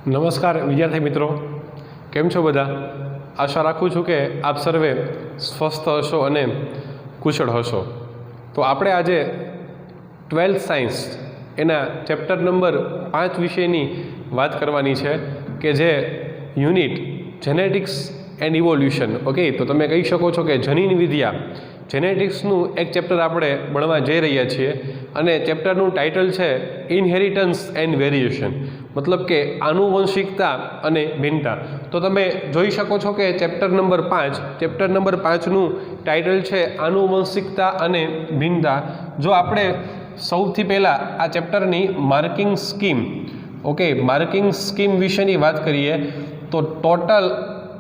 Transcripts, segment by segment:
નમસ્કાર વિદ્યાર્થી મિત્રો, કેમ છો બધા? આશા રાખું છું કે આપ સર્વે સ્વસ્થ હશો અને કુશળ હશો. તો આપણે આજે 12th સાયન્સ એના ચેપ્ટર નંબર 5 વિષયની વાત કરવાની છે કે જે unit genetics and evolution. Okay, તો તમે કહી શકો છો કે જનીન વિદ્યા જેનેટિક્સનું એક ચેપ્ટર આપણે ભણવા જઈ રહ્યા છીએ અને ચેપ્ટરનું ટાઇટલ છે ઇનહેરિટન્સ એન્ડ વેરિએશન, મતલબ કે આનુવંશિકતા અને ભિન્નતા. તો તમે જોઈ શકો છો કે ચેપ્ટર નંબર 5નું ટાઇટલ છે આનુવંશિકતા અને ભિન્નતા. જો આપણે સૌથી પહેલાં આ ચેપ્ટરની માર્કિંગ સ્કીમ વિશેની વાત કરીએ તો ટોટલ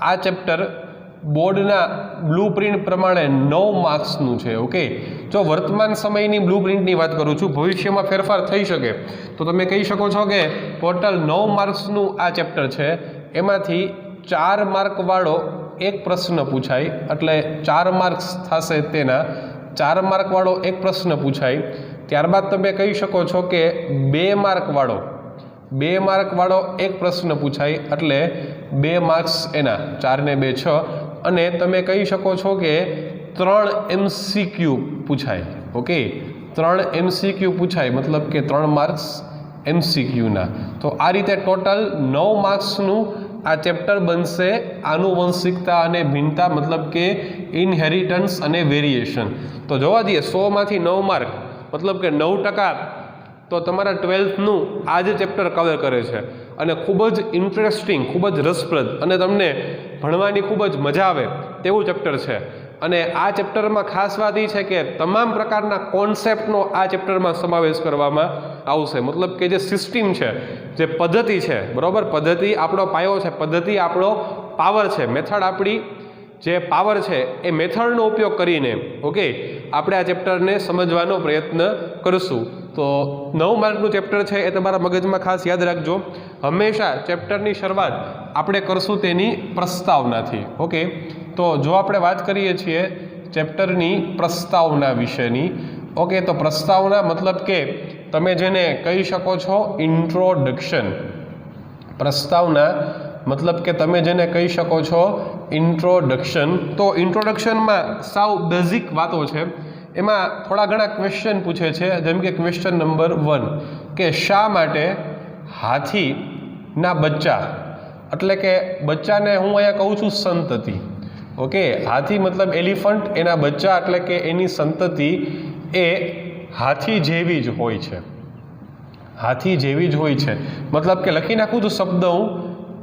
આ ચેપ્ટર બોર્ડના બ્લુપ્રિન્ટ પ્રમાણે 9 માર્ક્સનું છે. ઓકે, જો વર્તમાન સમયની બ્લુપ્રિન્ટની વાત કરું છું, ભવિષ્યમાં ફેરફાર થઈ શકે, તો તમે કહી શકો છો કે ટોટલ 9 માર્ક્સનું આ ચેપ્ટર છે. એમાંથી 4 માર્કવાળો એક પ્રશ્ન પૂછાય, એટલે 4 માર્ક્સ થશે તેના 4 માર્કવાળો એક પ્રશ્ન પૂછાય. ત્યારબાદ તમે કહી શકો છો કે 2 માર્કવાળો એક પ્રશ્ન પૂછાય, એટલે 2 માર્ક્સ એના 4 ને 2 6. અને તમે કહી શકો છો કે 3 MCQ પૂછાય. ઓકે, 3 MCQ પૂછાય, મતલબ કે 3 માર્ક્સ MCQના. તો આ રીતે ટોટલ 9 માર્ક્સનું આ ચેપ્ટર બનશે આનુવંશિકતા અને ભિન્નતા, મતલબ કે ઇનહેરિટન્સ અને વેરિએશન. તો જોવા જઈએ 100માંથી 9 માર્ક, મતલબ કે 9%, તો તમારા 12thનું આ જ ચેપ્ટર કવર કરે છે અને ખૂબ જ ઇન્ટરેસ્ટિંગ, ખૂબ જ રસપ્રદ અને તમને ભણવાની ખૂબ જ મજા આવે તેવું ચેપ્ટર છે. અને આ ચેપ્ટરમાં ખાસ વાત એ છે કે તમામ પ્રકારના કોન્સેપ્ટનો આ ચેપ્ટરમાં સમાવેશ કરવામાં આવશે. મતલબ કે જે સિસ્ટમ છે, જે પદ્ધતિ છે, બરાબર, પદ્ધતિ આપણો પાયો છે, પદ્ધતિ આપણો પાવર છે, મેથડ આપણી જે પાવર છે એ મેથડનો ઉપયોગ કરીને ઓકે આપણે આ ચેપ્ટરને સમજવાનો પ્રયત્ન કરશું. તો 9 માર્કનું ચેપ્ટર છે એ તમારા મગજમાં ખાસ યાદ રાખજો. હંમેશા ચેપ્ટરની શરૂઆત આપણે કરશું તેની પ્રસ્તાવનાથી. ઓકે, તો જો આપણે વાત કરીએ છીએ ચેપ્ટરની પ્રસ્તાવના વિશેની, ઓકે, તો પ્રસ્તાવના મતલબ કે તમે જેને કહી શકો છો ઇન્ટ્રોડક્શન. પ્રસ્તાવના મતલબ કે તમે જેને કહી શકો છો ઇન્ટ્રોડક્શન. તો ઇન્ટ્રોડક્શનમાં સાવ બેઝિક વાતો છે, એમાં થોડા ઘણા ક્વેશ્ચન પૂછે છે. જેમ કે ક્વેશ્ચન નંબર 1 કે શા માટે હાથીના બચ્ચા, એટલે કે બચ્ચાને હું અહીંયા કહું છું સંતતિ. ઓકે, હાથી મતલબ એલિફન્ટ, એના બચ્ચા એટલે કે એની સંતતિ એ હાથી જેવી જ હોય છે. હાથી જેવી જ હોય છે, મતલબ કે લખી નાખું તો શબ્દ હું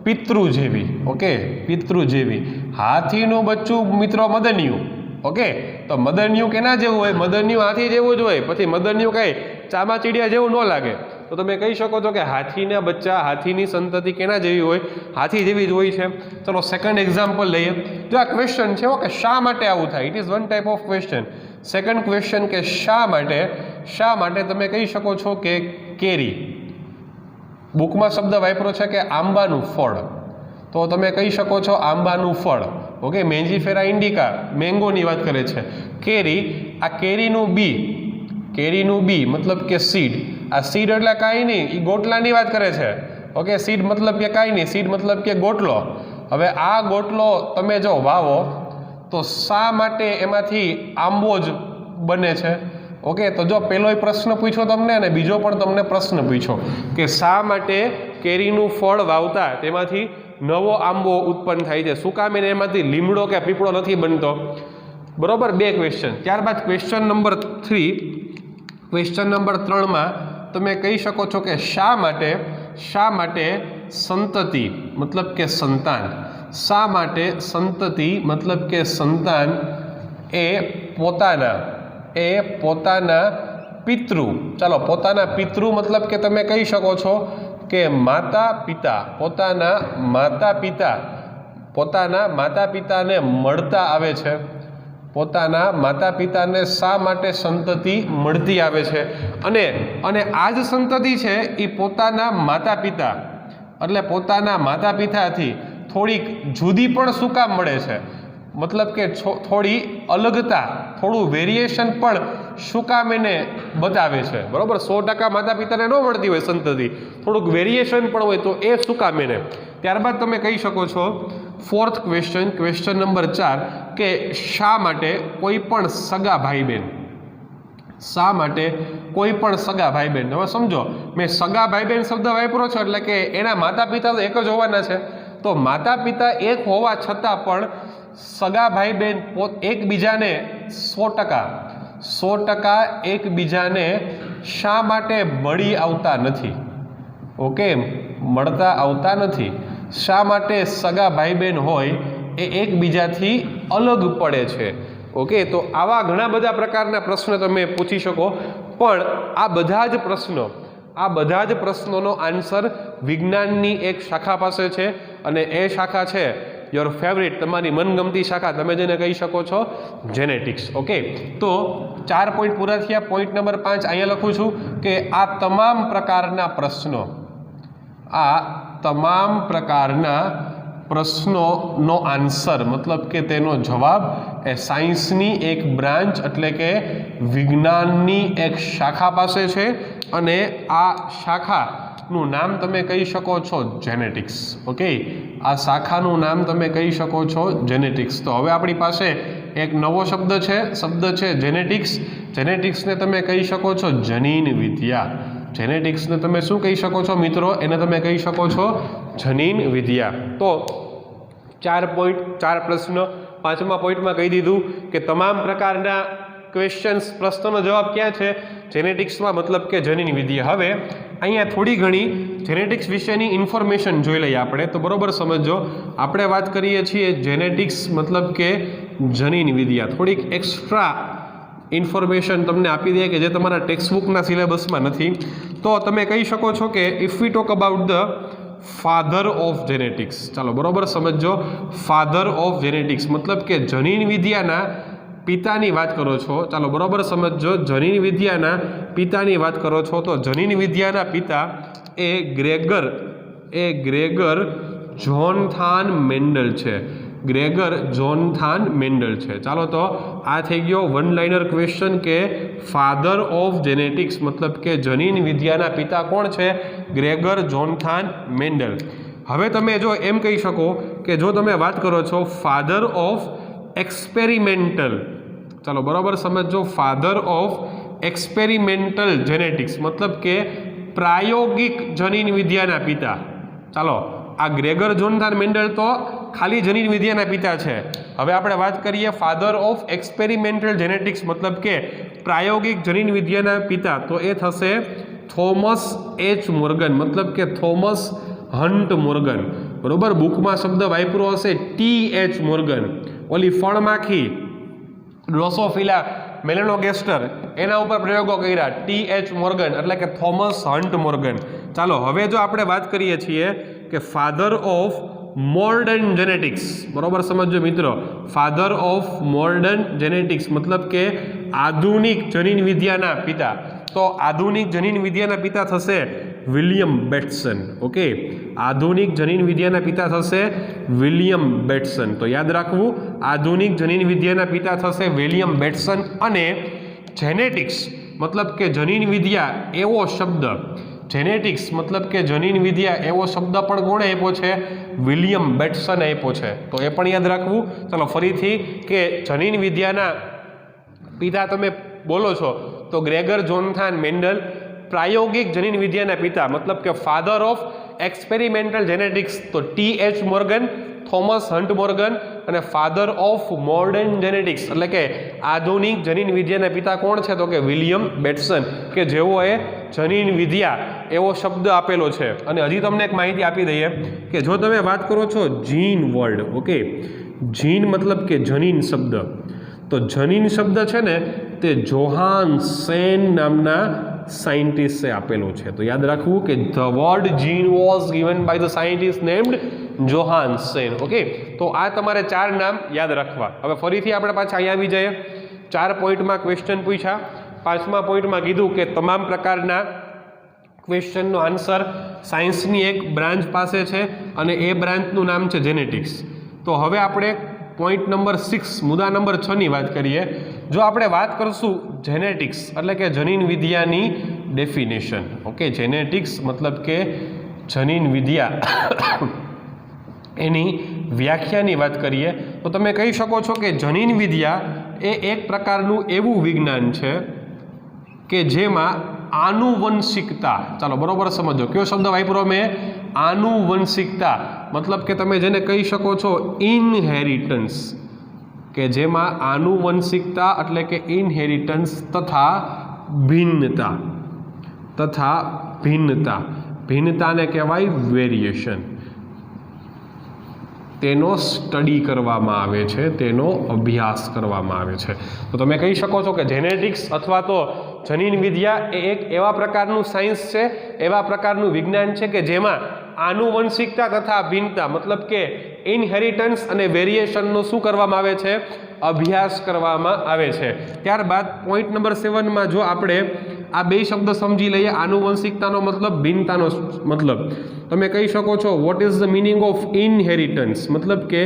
પિતૃ જેવી. ઓકે, પિતૃ જેવી. હાથીનું બચ્ચું મિત્રો મદનિયું. ઓકે, તો મદનિયું કેના જેવું હોય? મદનિયું હાથી જેવું જ હોય. પછી મદનિયું કઈ ચામાચીડિયા જેવું ન લાગે. તો તમે કહી શકો છો કે હાથીના બચ્ચા, હાથીની સંતતિ કેના જેવી હોય? હાથી જેવી જ હોય છે. ચલો સેકન્ડ એક્ઝામ્પલ લઈએ. જો આ ક્વેશ્ચન છે કે શા માટે આવું થાય, it is one type of question. Second question કે શા માટે તમે કહી શકો છો કે કેરી. બુકમાં શબ્દ વાપરો છે કે આંબાનું ફળ, તો તમે કહી શકો છો આંબાનું ફળ. ઓકે, મેન્જીફેરા ઇન્ડિકા મેંગોની વાત કરે છે. કેરી, આ કેરીનું બી મતલબ કે સીડ. આ સીડ એટલે કાંઈ નહીં, એ ગોટલાની વાત કરે છે. ઓકે, સીડ મતલબ કે કાંઈ નહીં, સીડ મતલબ કે ગોટલો. હવે આ ગોટલો તમે જો વાવો તો શા માટે એમાંથી આંબો જ બને છે? ઓકે, તો જો પહેલો પ્રશ્ન પૂછ્યો તમને અને બીજો પણ તમને પ્રશ્ન પૂછ્યો કે શા માટે કેરીનું ફળ વાવતા તેમાંથી નવો આંબો ઉત્પન્ન થાય છે, શું કામ એને એમાંથી લીમડો કે પીપળો નથી બનતો? બરોબર, 2 ક્વેશ્ચન. ત્યારબાદ ક્વેશ્ચન નંબર 3માં તમે કહી શકો છો કે શા માટે સંતતિ મતલબ કે સંતાન, શા માટે સંતતિ મતલબ કે સંતાન એ પોતાના પિતૃ, ચાલો પોતાના પિતૃ મતલબ કે તમે કહી શકો છો કે માતા પિતાને મળતા આવે છે. પોતાના માતા પિતાને શા માટે સંતતિ મળતી આવે છે? અને આ જ સંતતિ છે એ પોતાના માતા પિતાથી થોડીક જુદી પણ શું કામ મળે છે? મતલબ કે થોડી અલગતા, થોડું વેરિએશન પણ શું કામ એને બતાવે છે, બરાબર. 100% માતા પિતાને ન મળતી હોય સંતતિ, થોડુંક વેરિએશન પણ હોય, તો એ શું કામ એને. ત્યારબાદ તમે કહી શકો છો ફોર્થ ક્વેશ્ચન, ક્વેશ્ચન નંબર 4, કે શા માટે કોઈ પણ સગા ભાઈ બહેન, શા માટે કોઈ પણ સગા ભાઈ બહેન. હવે સમજો, મેં સગા ભાઈ બહેન શબ્દ વાપર્યો છે એટલે કે એના માતા પિતા તો એક જ હોવાના છે. તો માતા પિતા એક હોવા છતાં પણ સગા ભાઈ બહેન એકબીજાને 100% એકબીજાને શા માટે મળી આવતા નથી? ઓકે, મળતા આવતા નથી. શા માટે સગા ભાઈ બહેન હોય એ એકબીજાથી અલગ પડે છે? ઓકે, તો આવા ઘણા બધા પ્રકારના પ્રશ્નો તમે પૂછી શકો, પણ આ બધા જ પ્રશ્નોનો આન્સર વિજ્ઞાનની એક શાખા પાસે છે, અને એ શાખા છે યોર ફેવરિટ, તમારી મનગમતી શાખા, તમે જેને કહી શકો છો જેનેટિક્સ. ઓકે, તો 4 પોઈન્ટ પૂરા થયા. પોઈન્ટ નંબર 5 અહીંયા લખું છું કે આ તમામ પ્રકારના પ્રશ્નોનો આન્સર, મતલબ કે તેનો જવાબ એ સાયન્સની એક બ્રાન્ચ એટલે કે વિજ્ઞાનની એક શાખા પાસે છે, અને આ શાખાનું નામ તમે કહી શકો છો જેનેટિક્સ. ઓકે, આ શાખાનું નામ તમે કહી શકો છો જેનેટિક્સ. તો હવે આપણી પાસે એક નવો શબ્દ છે જેનેટિક્સ. જેનેટિક્સને તમે કહી શકો છો જનીન વિદ્યા. જેનેટિક્સને તમે શું કહી શકો છો મિત્રો? એને તમે કહી શકો છો જનીન વિદ્યા. તો 4 પોઈન્ટ, 4 પ્રશ્ન. 5મા પોઈન્ટમાં કહી દીધું કે તમામ પ્રકારના ક્વેશ્ચન્સ, પ્રશ્નનો જવાબ ક્યાં છે? જેનેટિક્સમાં, મતલબ કે જનીન વિદ્યા. હવે અહીંયા થોડી ઘણી જેનેટિક્સ વિશેની ઇન્ફોર્મેશન જોઈ લઈએ આપણે, તો બરોબર સમજો. આપણે વાત કરીએ છીએ જેનેટિક્સ મતલબ કે જનીન વિદ્યા. થોડીક એક્સ્ટ્રા ઇન્ફોર્મેશન તમને આપી દે કે જે તમારા ટેક્સ્ટબુકના સિલેબસમાં નથી. તો તમે કહી શકો છો કે if V talk about the father of genetics, ચાલો બરોબર સમજો. ફાધર ઓફ જેનેટિક્સ મતલબ કે જનીન વિદ્યાના પિતાની વાત કરો છો. ચાલો બરોબર સમજો, જનીન વિદ્યાના પિતાની વાત કરો છો. તો જનીન વિદ્યાના પિતા એ ગ્રેગર જોનથાન મેન્ડલ છે. ગ્રેગર જોનથાન મેન્ડલ છે. ચાલો, તો આ થઈ ગયો વન લાઇનર ક્વેશ્ચન કે ફાધર ઓફ જેનેટિક્સ મતલબ કે જનીન વિદ્યાના પિતા કોણ છે? Gregor Jonathan Mendel. હવે તમે જો એમ કહી શકો કે જો તમે વાત કરો છો ફાધર ઓફ એક્સપેરિમેન્ટલ, ચાલો બરાબર સમજો, ફાધર ઓફ એક્સપેરિમેન્ટલ જેનેટિક્સ મતલબ કે પ્રાયોગિક જનીન વિદ્યાના પિતા. ચાલો, આ ગ્રેગર જોનથાન મેન્ડલ તો ખાલી જનીન વિદ્યાના પિતા છે. હવે આપણે વાત કરીએ ફાધર ઓફ એક્સપેરિમેન્ટલ જેનેટિક્સ મતલબ કે પ્રાયોગિક જનીન વિદ્યાના પિતા, તો એ થશે થોમસ એચ મોર્ગન, મતલબ કે થોમસ હન્ટ મોર્ગન. બરોબર, બુકમાં શબ્દ વાપરો હશે TH મોર્ગન. ઓલી ફળમાખી ડ્રોસોફિલા મેલેનોગેસ્ટર એના ઉપર પ્રયોગો કર્યા, TH મોર્ગન એટલે કે થોમસ હન્ટ મોર્ગન. ચાલો, હવે જો આપણે વાત કરીએ છીએ કે ફાધર ઓફ મોડર્ન જેનેટિક્સ, બરોબર સમજો મિત્રો, ફાધર ઓફ મોડર્ન જેનેટિક્સ મતલબ કે આધુનિક જનીન વિદ્યાના પિતા. તો આધુનિક જનીન વિદ્યાના પિતા થશે વિલિયમ બેટ્સન. ઓકે, આધુનિક જનીન વિદ્યાના પિતા થશે વિલિયમ બેટ્સન. તો યાદ રાખવું, આધુનિક જનીન વિદ્યાના પિતા થશે વિલિયમ બેટ્સન. અને જેનેટિક્સ મતલબ કે જનીન વિદ્યા એવો શબ્દ, જેનેટિક્સ મતલબ કે જનીન વિદ્યા એવો શબ્દ પણ કોણે આપ્યો છે? વિલિયમ બેટ્સને આપ્યો છે. તો એ પણ યાદ રાખવું. ચાલો ફરીથી કે જનીન વિદ્યાના પિતા તમે બોલો છો તો ગ્રેગર જોનથાન મેન્ડલ. પ્રાયોગિક જનીન વિદ્યાના પિતા મતલબ કે ફાધર ઓફ એક્સપેરિમેન્ટલ જેનેટિક્સ તો TH Morgan, Thomas Hunt Morgan. અને ફાધર ઓફ મોડર્ન જેનેટિક્સ એટલે કે આધુનિક જનીન વિદ્યાના પિતા કોણ છે? તો કે વિલિયમ બેટ્સન, કે જેઓએ જનીન વિદ્યા એવો શબ્દ આપેલો છે. અને હજી તમને એક માહિતી આપી દઈએ કે જો તમે વાત કરો છો જીન વર્ડ, ઓકે, જીન મતલબ કે જનીન શબ્દ, તો જનીન શબ્દ છે ને તે જોહાનસન નામના સાયન્ટિસ્ટે આપેલો છે. તો યાદ રાખવું કે the word gene was given by the scientist named Johannsen. Okay, તો આ તમારે 4 નામ યાદ રાખવા. હવે ફરીથી આપણે પાછા અહીંયા આવી જઈએ. 4 પોઈન્ટમાં ક્વેશ્ચન પૂછ્યા. 5મા પોઈન્ટમાં કીધું કે તમામ પ્રકારના ક્વેશ્ચનનો આન્સર સાયન્સની એક બ્રાન્ચ પાસે છે અને એ બ્રાન્ચનું નામ છે જેનેટિક્સ. તો હવે આપણે પોઈન્ટ નંબર 6 મુદ્દા નંબર 6 ની વાત કરીએ. જો આપણે વાત કરશું જેનેટિક્સ એટલે કે જનીન વિદ્યાની ડેફિનેશન. ઓકે, જેનેટિક્સ મતલબ કે જનીન વિદ્યા એની વ્યાખ્યાની વાત કરીએ તો તમે કહી શકો છો કે જનીન વિદ્યા એ એક પ્રકારનું એવું વિજ્ઞાન છે કે જેમાં આનુવંશિકતા, ચાલો બરોબર સમજો કયો શબ્દ વાપરો મેં, આનુવંશિકતા, મતલબ કે તમે જેને કહી શકો છો ઇનહેરિટન્સ, કે જેમાં આનુવંશિકતા એટલે કે ઇનહેરિટન્સ તથા ભિન્નતાને કહેવાય વેરિએશન. તેનો સ્ટડી કરવામાં આવે છે, તેનો અભ્યાસ કરવામાં આવે છે. તો તમે કહી શકો છો કે જેનેટિક્સ અથવા તો જનીન વિદ્યા એ એક એવા પ્રકારનું સાયન્સ છે, એવા પ્રકારનું વિજ્ઞાન છે કે જેમાં આનુવંશિકતા તથા ભિન્નતા મતલબ કે ઇનહેરિટન્સ અને વેરિએશનનો શું કરવામાં આવે છે, અભ્યાસ કરવામાં આવે છે. ત્યારબાદ પોઈન્ટ નંબર 7માં જો આપણે આ બે શબ્દ સમજી લઈએ, આનુવંશિકતાનો મતલબ, ભિન્નતાનો મતલબ, તમે કહી શકો છો what is the meaning of inheritance, મતલબ કે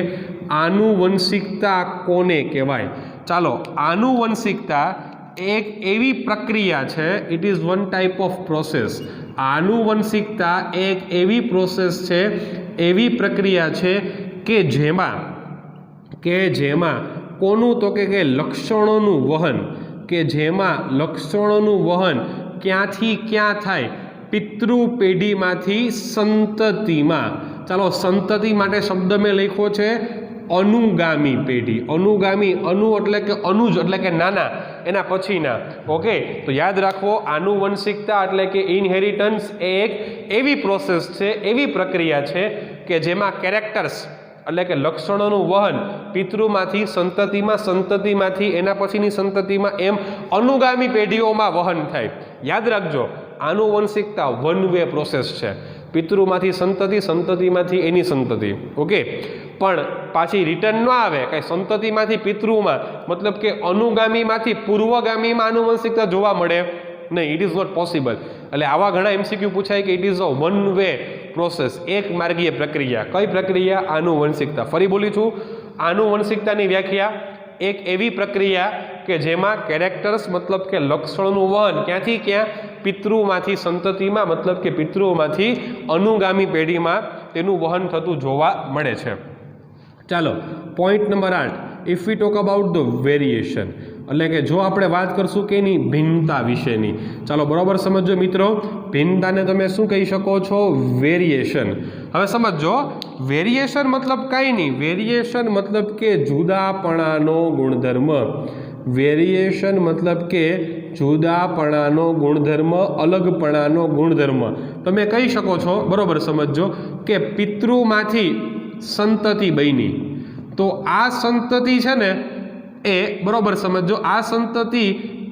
આનુવંશિકતા કોને કહેવાય. ચાલો, આનુવંશિકતા એક એવી પ્રક્રિયા છે, it is one type of process. આનુવંશિકતા એક એવી પ્રોસેસ છે, એવી પ્રક્રિયા છે કે જેમાં કોનું, તો કે લક્ષણોનું વહન, કે જેમાં લક્ષણોનું વહન ક્યાંથી ક્યાં થાય, પિતૃ પેઢીમાંથી સંતતિમાં. ચાલો, સંતતિ માટે શબ્દ મેં લખ્યો છે અનુગામી પેઢી. અનુગામી, અનુ એટલે કે અનુજ એટલે કે નાના, એના પછીના. ઓકે, તો યાદ રાખવો, આનુવંશિકતા એટલે કે ઇનહેરિટન્સ એ એક એવી પ્રોસેસ છે, એવી પ્રક્રિયા છે કે જેમાં કેરેક્ટર્સ એટલે કે લક્ષણોનું વહન પિતૃમાંથી સંતતિમાં, સંતતિમાંથી એના પછીની સંતતિમાં, એમ અનુગામી પેઢીઓમાં વહન થાય. યાદ રાખજો, આનુવંશિકતા વન વે પ્રોસેસ છે, પિતૃમાંથી સંતતિ, સંતતિમાંથી એની સંતતિ. ઓકે, પણ પાછી રિટર્ન ન આવે કાંઈ સંતતિમાંથી પિતૃમાં, મતલબ કે અનુગામીમાંથી પૂર્વગામીમાં આનુવંશિકતા જોવા મળે નહીં. It is not possible. એટલે આવા ઘણા MCQ પૂછાય કે it is a one way process, એક માર્ગીય પ્રક્રિયા. કઈ પ્રક્રિયા? આનુવંશિકતા. ફરી બોલી છું, આનુવંશિકતાની વ્યાખ્યા એક એવી પ્રક્રિયા કે જેમાં કેરેક્ટર્સ મતલબ કે લક્ષણોનું વહન ક્યાંથી ક્યાં, પિતૃમાંથી સંતતિમાં, મતલબ કે પિતૃમાંથી અનુગામી પેઢીમાં તેનું વહન થતું જોવા મળે છે. ચાલો, point number 8, if V talk about the variation, એટલે કે જો આપણે વાત કરશું કે એની ભિન્નતા વિશેની. ચાલો બરાબર સમજો મિત્રો, ભિન્નતાને તમે શું કહી શકો છો? વેરિએશન. હવે સમજો, વેરિએશન મતલબ કાંઈ નહીં, વેરિએશન મતલબ કે જુદાપણાનો ગુણધર્મ. વેરિએશન મતલબ કે જુદાપણાનો ગુણધર્મ, અલગપણાનો ગુણધર્મ. તમે કહી શકો છો, બરાબર સમજો, કે પિતૃમાંથી સંતતિ બની, તો આ સંતતિ છે ને એ, બરોબર સમજો, આ સંતતિ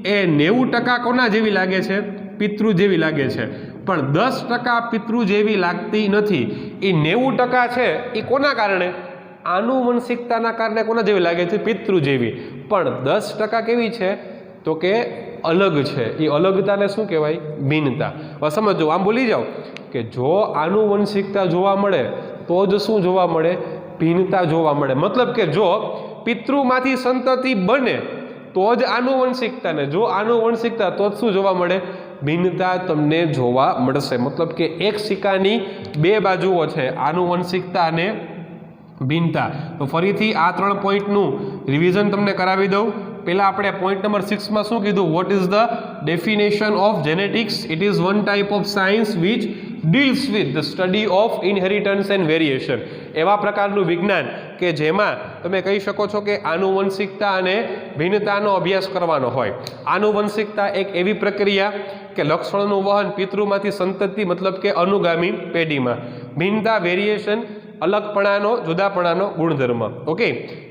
એ 90% કોના જેવી લાગે છે? પિતૃ જેવી લાગે છે. પણ 10% પિતૃ જેવી લાગતી નથી. એ 90% છે એ કોના કારણે? આનુવંશિકતાના કારણે. કોના જેવી લાગે છે? પિતૃ જેવી. પણ 10% કેવી છે? તો કે અલગ છે. એ અલગતાને શું કહેવાય? ભિન્નતા. હવે સમજો, આમ બોલી જાઓ કે જો આનુવંશિકતા જોવા મળે તો જ શું જોવા મળે? ભિન્નતા જોવા મળે. મતલબ કે જો પિતૃમાંથી સંતતિ બને તો જ આનુવંશિકતા, ને જો આનુવંશિકતા તો જ શું જોવા મળે? ભિન્નતા તમને જોવા મળશે. મતલબ કે એક સિક્કાની બે બાજુઓ છે, આનુવંશિકતા અને ભિન્નતા. તો ફરીથી આ 3 પોઈન્ટનું રિવિઝન તમને કરાવી દઉં. પહેલાં આપણે પોઈન્ટ નંબર 6માં શું કીધું? What is the definition of genetics? It is one type of science which deals with the study of inheritance and variation. એવા પ્રકારનું વિજ્ઞાન કે જેમાં તમે કહી શકો છો કે આનુવંશિકતા અને ભિન્નતાનો અભ્યાસ કરવાનો હોય. આનુવંશિકતા એક એવી પ્રક્રિયા કે લક્ષણોનું વહન પિતૃમાંથી સંતતિ, મતલબ કે અનુગામી પેઢીમાં. ભિન્નતા, વેરિએશન, અલગપણાનો, જુદાપણાનો ગુણધર્મ. ઓકે,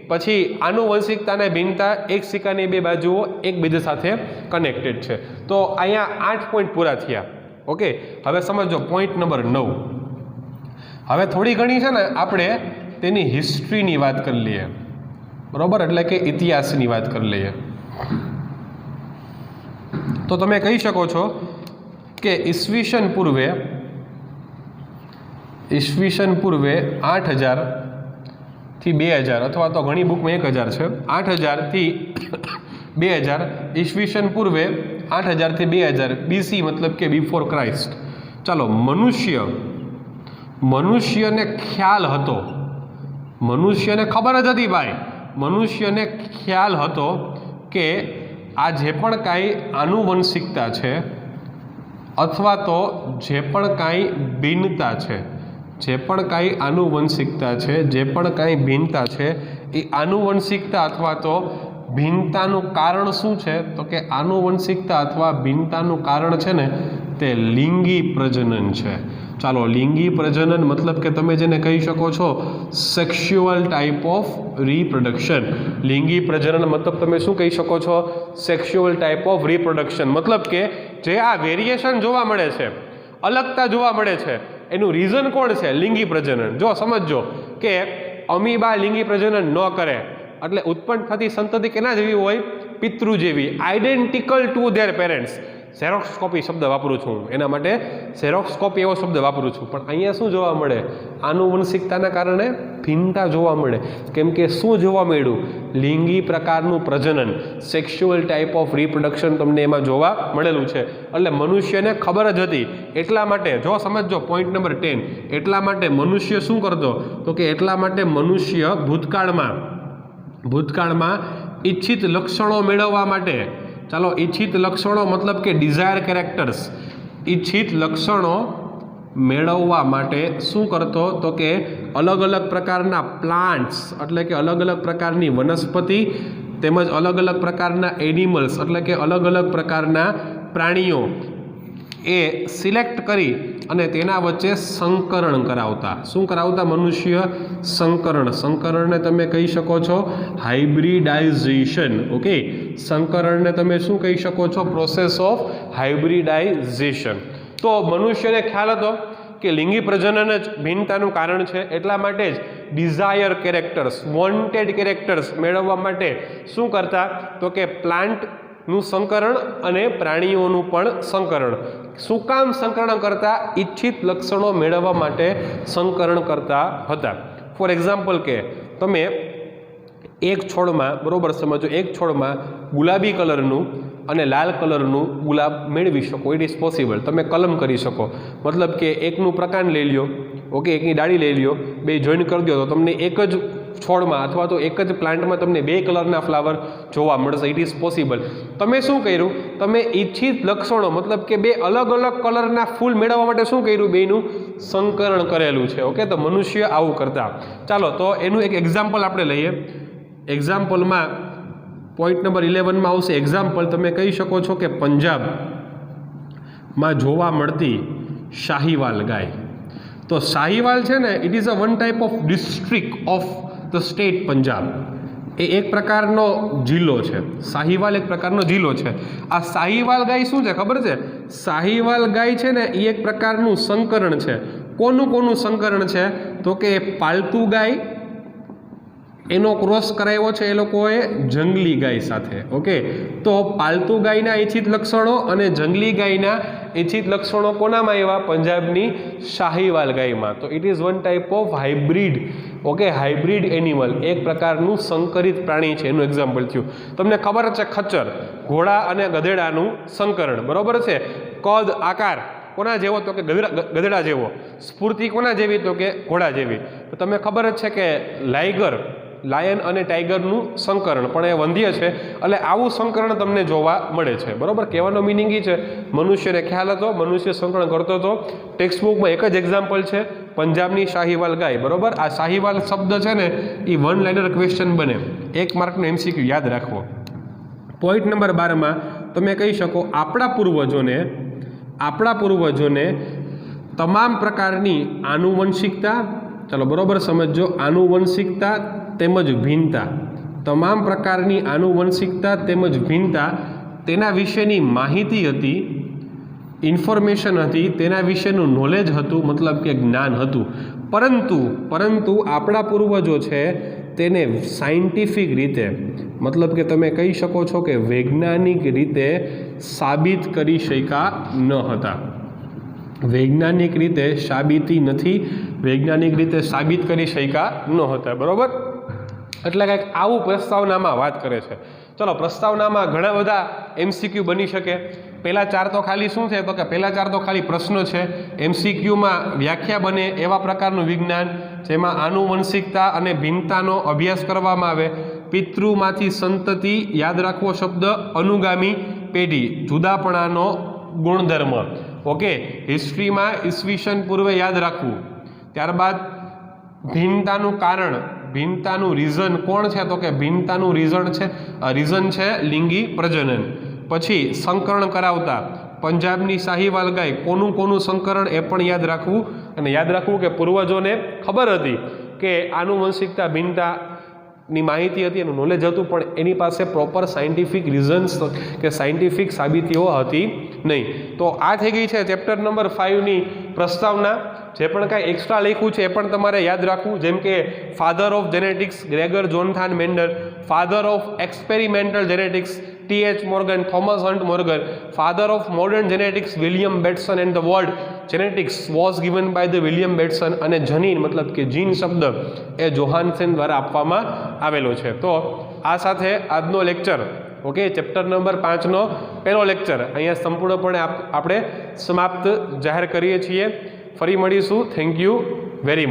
પછી આનુવંશિકતા અને ભિન્નતા એક સિક્કાની બે બાજુઓ એકબીજા સાથે કનેક્ટેડ છે. તો અહીંયા 8 પોઈન્ટ પૂરા થયા. ઓકે, હવે સમજો પોઈન્ટ નંબર 9. હવે થોડી ઘણી છે ને આપણે તેની હિસ્ટ્રીની વાત કરી લઈએ, બરાબર, એટલે કે ઇતિહાસની વાત કરી લઈએ. તો તમે કહી શકો છો કે ઈસવીસન પૂર્વે 8000 થી 2000, અથવા તો ઘણી બુકમાં 1000 છે, 8000 થી 2000 ઈસવીસન પૂર્વે 8000 થી 2000 BC मतलब કે બિફોર ક્રાઇસ્ટ। ચાલો મનુષ્યને ખ્યાલ હતો, મનુષ્યને ખબર જ હતી ભાઈ, મનુષ્યને ખ્યાલ હતો કે આ જે પણ કાંઈ આનુવંશિકતા છે અથવા તો જે પણ કાંઈ ભિન્નતા છે, જે પણ કાંઈ આનુવંશિકતા છે, જે પણ કાંઈ ભિન્નતા છે એ આનુવંશિકતા અથવા તો ભિન્નતાનું કારણ શું છે? તો કે આનુવંશિકતા અથવા ભિન્નતાનું કારણ છે ને તે લિંગી પ્રજનન છે। ચાલો લિંગી પ્રજનન મતલબ કે તમે જેને કહી શકો છો સેક્સ્યુઅલ ટાઈપ ઓફ રિપ્રોડક્શન। લિંગી પ્રજનન મતલબ તમે શું કહી શકો છો? Sexual type of reproduction. મતલબ કે જે આ વેરિએશન જોવા મળે છે, અલગતા જોવા મળે છે, એનું રીઝન કોણ છે? લિંગી પ્રજનન। જો સમજો કે અમીબા લિંગી પ્રજનન ન કરે એટલે ઉત્પન્ન થતી સંતતિ કેના જેવી હોય? પિતૃ જેવી, આઇડેન્ટિકલ ટુ ધેર પેરેન્ટ્સ। ઝેરોક્સકોપી શબ્દ વાપરું છું, એના માટે ઝેરોક્સકોપી એવો શબ્દ વાપરું છું। પણ અહીંયા શું જોવા મળે? આનુવંશિકતાના કારણે ભિન્નતા જોવા મળે। કેમ કે શું જોવા મળ્યું? લિંગી પ્રકારનું પ્રજનન, સેક્સ્યુઅલ ટાઈપ ઓફ રિપ્રોડક્શન તમને એમાં જોવા મળેલું છે। એટલે મનુષ્યને ખબર જ હતી, એટલા માટે જો સમજો પોઈન્ટ નંબર 10, એટલા માટે મનુષ્ય શું કરતો? તો કે એટલા માટે મનુષ્ય ભૂતકાળમાં ઈચ્છિત લક્ષણો મેળવવા માટે, ચાલો ઈચ્છિત લક્ષણો મતલબ કે ડિઝાયર કેરેક્ટર્સ, ઈચ્છિત લક્ષણો મેળવવા માટે શું કરતો? તો કે અલગ અલગ પ્રકારના પ્લાન્ટ્સ એટલે કે અલગ અલગ પ્રકારની વનસ્પતિ તેમજ અલગ અલગ પ્રકારના એનિમલ્સ એટલે કે અલગ અલગ પ્રકારના પ્રાણીઓ એ સિલેક્ટ કરી અને તેના વચ્ચે સંકરણ કરાવતા। શું કરાવતા? મનુષ્ય સંકરણને તમે કહી શકો છો હાઇબ્રિડાઇઝેશન। ઓકે, સંકરણને તમે શું કહી શકો છો? Process of hybridisation. તો મનુષ્યને ખ્યાલ હતો કે લિંગી પ્રજનન જ ભિન્નતાનું કારણ છે, એટલા માટે જ ડિઝાયર કેરેક્ટર્સ, વોન્ટેડ કેરેક્ટર્સ મેળવવા માટે શું કરતા? તો કે પ્લાન્ટનું સંકરણ અને પ્રાણીઓનું પણ સંકરણ। શું કામ સંકરણ કરતા? ઈચ્છિત લક્ષણો મેળવવા માટે સંકરણ કરતા હતા। ફોર એક્ઝામ્પલ કે તમે એક છોડમાં, બરોબર સમજો, એક છોડમાં ગુલાબી કલરનું અને લાલ કલરનું ગુલાબ મેળવી શકો, ઇટ ઇઝ પોસિબલ। તમે કલમ કરી શકો, મતલબ કે એકનું પ્રકાંડ લઈ લ્યો, ઓકે, એકની ડાળી લઈ લ્યો, બે જોઈન કરી દો તો તમને એક જ છોડમાં અથવા તો એક જ પ્લાન્ટમાં તમને બે કલરના ફ્લાવર જોવા મળશે, ઇટ ઇઝ પોસિબલ। તમે શું કર્યું? તમે ઈચ્છિત લક્ષણો મતલબ કે બે અલગ અલગ કલરના ફૂલ મેળવવા માટે શું કર્યું? બેનું સંકરણ કરેલું છે। ઓકે, તો મનુષ્ય આવું કરતા। ચાલો તો એનું એક એક્ઝામ્પલ આપણે લઈએ। એક્ઝામ્પલમાં પોઈન્ટ નંબર 11માં આવશે એક્ઝામ્પલ। તમે કહી શકો છો કે પંજાબમાં જોવા મળતી શાહીવાલ ગાય। તો શાહીવાલ છે ને, it is a one type of district of the state Punjab. એ એક પ્રકારનો જિલ્લો છે, શાહીવાલ એક પ્રકારનો જિલ્લો છે। આ શાહીવાલ ગાય શું છે ખબર છે? શાહીવાલ ગાય છે ને એ એક પ્રકારનું સંકરણ છે। કોનું સંકરણ છે? તો કે પાલતુ ગાય એનો ક્રોસ કરાવ્યો છે એ લોકોએ જંગલી ગાય સાથે। ઓકે, તો પાલતુ ગાયના ઈચ્છિત લક્ષણો અને જંગલી ગાયના ઈચ્છિત લક્ષણો કોનામાં આવ્યા? પંજાબની શાહીવાલ ગાયમાં। તો it is one type of hybrid, okay, hybrid animal, એક પ્રકારનું સંકરિત પ્રાણી છે, એનું એક્ઝામ્પલ થયું। તમને ખબર છે ખચ્ચર, ઘોડા અને ગધેડાનું સંકરણ, બરોબર છે? કદ આકાર કોના જેવો? તો કે ગધેડા જેવો। સ્ફૂર્તિ કોના જેવી? તો કે ઘોડા જેવી। તો તમને ખબર જ છે કે લાયન અને ટાઈગરનું સંકરણ પણ એ વંધ્ય છે, એટલે આવું સંકરણ તમને જોવા મળે છે, બરોબર? કહેવાનો મિનિંગ એ છે મનુષ્યને ખ્યાલ હતો, મનુષ્ય સંકરણ કરતો હતો। ટેક્સ્ટબુકમાં એક જ એક્ઝામ્પલ છે, પંજાબની શાહીવાલ ગાય, બરોબર? આ શાહીવાલ શબ્દ છે ને એ વન લાઇનર ક્વેશ્ચન બને, 1 માર્કનો MCQ યાદ રાખવો। પોઈન્ટ નંબર 12માં તમે કહી શકો આપણા પૂર્વજોને તમામ પ્રકારની આનુવંશિકતા, ચાલો બરોબર સમજો, આનુવંશિકતા તેમજ ભિન્નતા, તમામ પ્રકારની આનુવંશિકતા તેમજ ભિન્નતા તેના વિશેની માહિતી હતી, ઇન્ફોર્મેશન હતી, તેના વિશેનું નોલેજ હતું, મતલબ કે જ્ઞાન હતું। પરંતુ આપણા પૂર્વજો છે તેને સાયન્ટિફિક રીતે, મતલબ કે તમે કહી શકો છો કે વૈજ્ઞાનિક રીતે સાબિત કરી શક્યા ન હતા। વૈજ્ઞાનિક રીતે સાબિત કરી શક્યા ન હતા, બરોબર? એટલે કંઈક આવું પ્રસ્તાવનામાં વાત કરે છે. ચલો, પ્રસ્તાવનામાં ઘણા બધા MCQ બની શકે. પહેલા 4 તો ખાલી શું છે, તો કે પહેલા 4 તો ખાલી પ્રશ્નો છે. MCQમાં વ્યાખ્યા બને એવા પ્રકારનું વિજ્ઞાન જેમાં આનુવંશિકતા અને ભિન્નતાનો અભ્યાસ કરવામાં આવે. પિતૃમાંથી સંતતિ, યાદ રાખવો શબ્દ, અનુગામી પેઢી, જુદાપણાનો ગુણધર્મ. ઓકે, હિસ્ટ્રીમાં ઈસવીસન પૂર્વે યાદ રાખવું. ત્યારબાદ ભિન્નતાનું કારણ, ભિન્નતાનું રીઝન કોણ છે, તો કે ભિન્નતાનું રીઝન છે લિંગી પ્રજનન. પછી સંકરણ કરાવતા, પંજાબની સાહીવાલ ગાય, કોનું સંકરણ એ પણ યાદ રાખવું. અને યાદ રાખવું કે પૂર્વજોને ખબર હતી કે આનુવંશિકતા ભિન્નતાની માહિતી હતી, એનું નોલેજ હતું, પણ એની પાસે પ્રોપર સાયન્ટિફિક રીઝન્સ કે સાયન્ટિફિક સાબિતીઓ હતી નહીં. તો આ થઈ ગઈ છે ચેપ્ટર નંબર 5ની પ્રસ્તાવના. જે પણ કાંઈ એક્સ્ટ્રા લખ્યું છે એ પણ તમારે યાદ રાખવું. જેમ કે father of genetics Gregor Jonathan Mendel, father of experimental genetics T.H. Morgan, Thomas Hunt Morgan, father of modern genetics William Bateson, and the word genetics was given by the William Bateson. અને જનીન મતલબ કે જીન શબ્દ એ જોહાન્સન દ્વારા આપવામાં આવેલો છે. તો આ સાથે આજનો લેક્ચર, ઓકે, ચેપ્ટર નંબર 5નો પહેલો લેક્ચર અહીંયા સંપૂર્ણપણે આપણે સમાપ્ત જાહેર કરીએ છીએ. ફરી મળીશું. Thank you very much.